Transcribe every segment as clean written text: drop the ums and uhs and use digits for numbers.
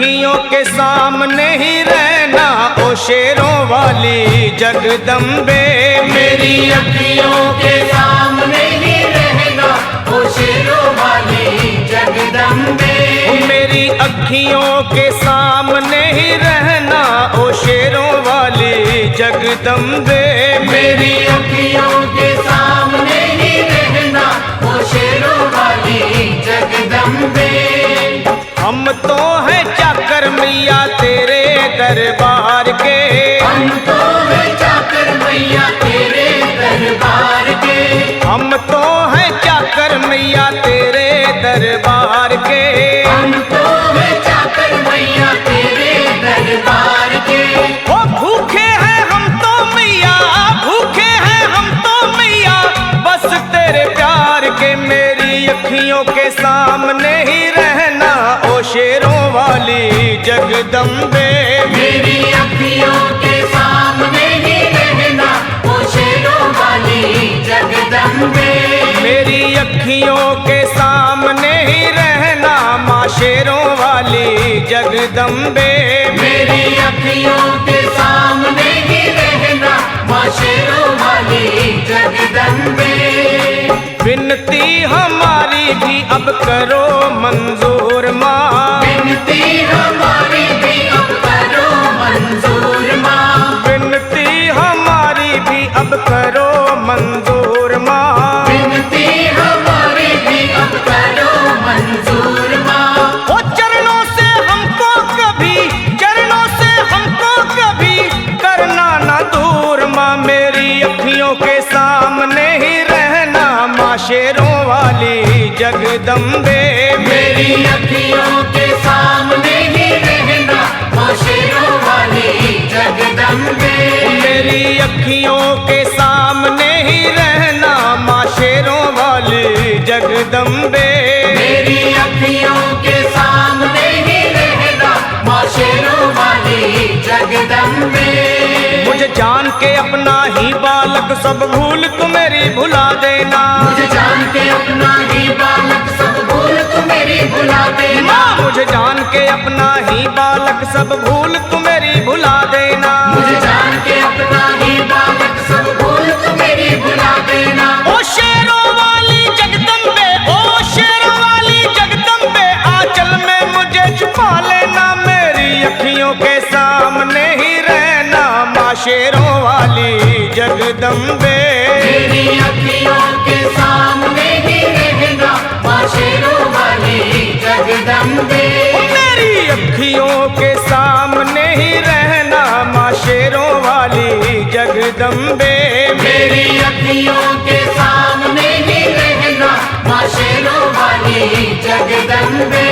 अखियों के सामने ही रहना ओ शेरों वाली जगदम्बे। मेरी अखियों के सामने ही रहना ओ शेरों वाली जगदम्बे। मेरी अखियों के सामने ही रहना ओ शेरों वाली जगदम्बे। मेरी अखियों के सामने ही रहना ओ शेरों वाली जगदम्बे। हम तो हैं चाकर मैया तेरे दरबार के। हम तो हैं चाकर मैया तेरे दरबार के। हम तो हैं चाकर मैया तेरे दरबार के। हम तो हैं चाकर मैया तेरे दरबार के। ओ भूखे हैं हम तो मैया, भूखे हैं हम तो मैया बस तेरे प्यार के। मेरी अखियों के सामने ही रहना ओ शेरों वाली जगदम्बे। मेरी अखियों के सामने ही रहना ओ शेरों वाली जगदम्बे। मेरी अखियों के सामने ही रहना माँ शेरों वाली जगदम्बे। मेरी अखियों के सामने ही रहना माँ शेरों वाली जगदम्बे। विनती हमारी भी अब करो मंजूर माँ। विनती हमारी भी अब करो मंजूर माँ। विनती हमारी भी अब करो मंजूर माँ। विनती हमारी भी अब करो मंजूर माँ। ओ चरणों से हमको कभी, चरणों से हमको कभी करना ना दूर माँ। मेरी अखियों के सामने ही रहना माँ शेरों वाली जगदम्बे। मेरी अखियों के सामने ही रहना माँ शेरों वाली जगदम्बे। मेरी अखियों के सामने ही रहना माँ शेरों वाली जगदम्बे। मेरी अखियों के सामने ही रहना माँ शेरों वाली जगदम्बे। मुझे जान के अपना ही बालक सब भूल तू मेरी भुला देना। मुझे जान के अपना ही बालक सब भूल तू मेरी भुला देना। मुझे जान के अपना ही बालक सब भूल तू मेरी भुला देना। मुझे जान के अपना ही बालक सब भूल तू मेरी भुला देना। ओ शेरों वाली जगदम्बे, ओ शेरों वाली जगदम्बे आंचल में मुझे छुपा लेना। मेरी अखियों के सामने ही रहना माँ शेरों वाली जगदम्बे। मेरी अखियों के सामने ही रहना माँ शेरों वाली जगदम्बे। मेरी अखियों के सामने ही रहना माँ शेरों वाली जगदम्बे। मेरी अखियों के सामने ही रहना माँ शेरों वाली जगदम्बे।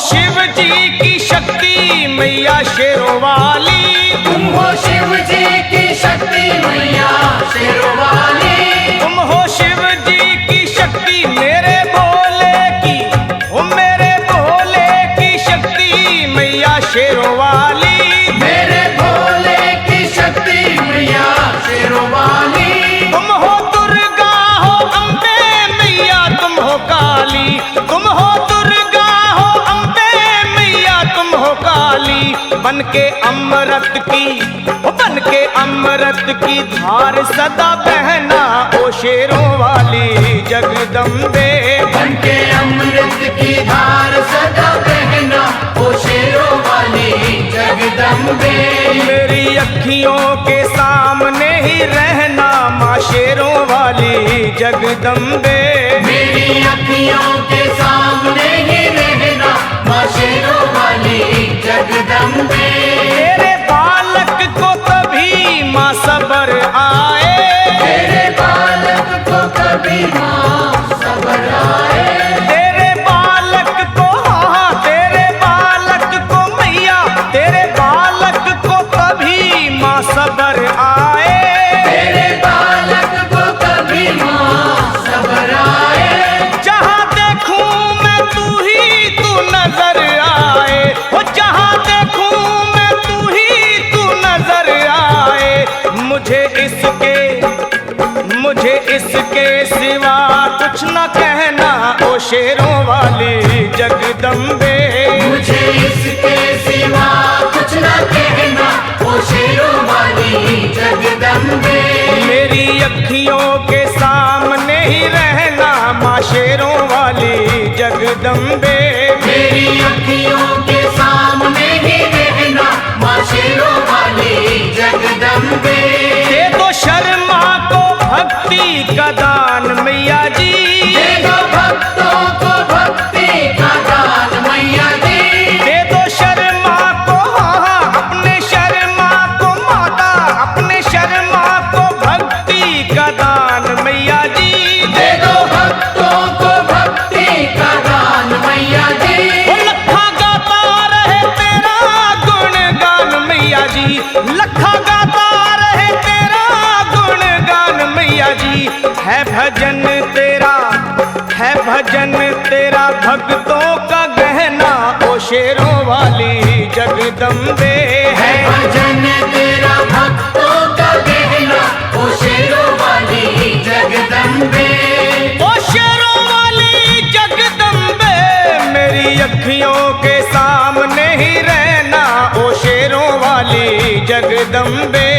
शिव जी की शक्ति मैया शेरों वाली। तुम हो शिव जी की शक्ति मैया शेरों वाली। तुम हो शिव जी की शक्ति मेरे भोले की, ओ मेरे भोले की शक्ति मैया शेरों वाली। मेरे भोले की शक्ति मैया शेरों वाली। तुम हो दुर्गा हो अम्बे मैया तुम हो काली। तुम हो दुर्गा हो अम्बे मैया तुम हो काली। बन के अमृत की, बन के अमृत की धार सदा बहना ओ शेरों वाली जगदम्बे। बन के अमृत की धार सदा बहना ओ शेरों वाली जगदम्बे। मेरी अखियों के सामने ही रहना माँ शेरों वाली जगदम्बे। मेरी अखियों के सामने ही रहना माँ शेरों वाली जगदम्बे। तेरे बालक को कभी माँ सबर आए। तेरे बालक को कभी माँ सबर आए। तेरे बालक को, हाँ तेरे बालक को मैया, तेरे बालक को कभी माँ सबर आए। तेरे शेरों वाली जगदम्बे। मुझे इसके सिवा कुछ न कहना, ओ शेरों वाली जगदम्बे। मेरी अखियों के सामने ही रहना माँ शेरों वाली जगदम्बे। मेरी अखियों के सामने ही रहना, माँ शेरों वाली जगदम्बे। दे दो शर्मा को भक्ति का दान मैया जी, दे दो भक्तों को भक्ति का दान मैया जी। दे दो शर्मा को, अपने शर्मा को माता, अपने शर्मा को भक्ति का दान मैया जी। दे दो भक्तों को भक्ति का दान मैया जी। वो लखा गाता रहे तेरा गुणगान मैया जी, लखा गाता रहे तेरा गुणगान मैया जी। है भजन तेरा, है भजन तेरा भक्तों का गहना ओ शेरों वाली जगदम्बे। है भजन तेरा भक्तों का गहना, ओ शेरों वाली जगदम्बे। ओ शेरों वाली जगदम्बे, मेरी अखियों के सामने ही रहना ओ शेरों वाली जगदम्बे।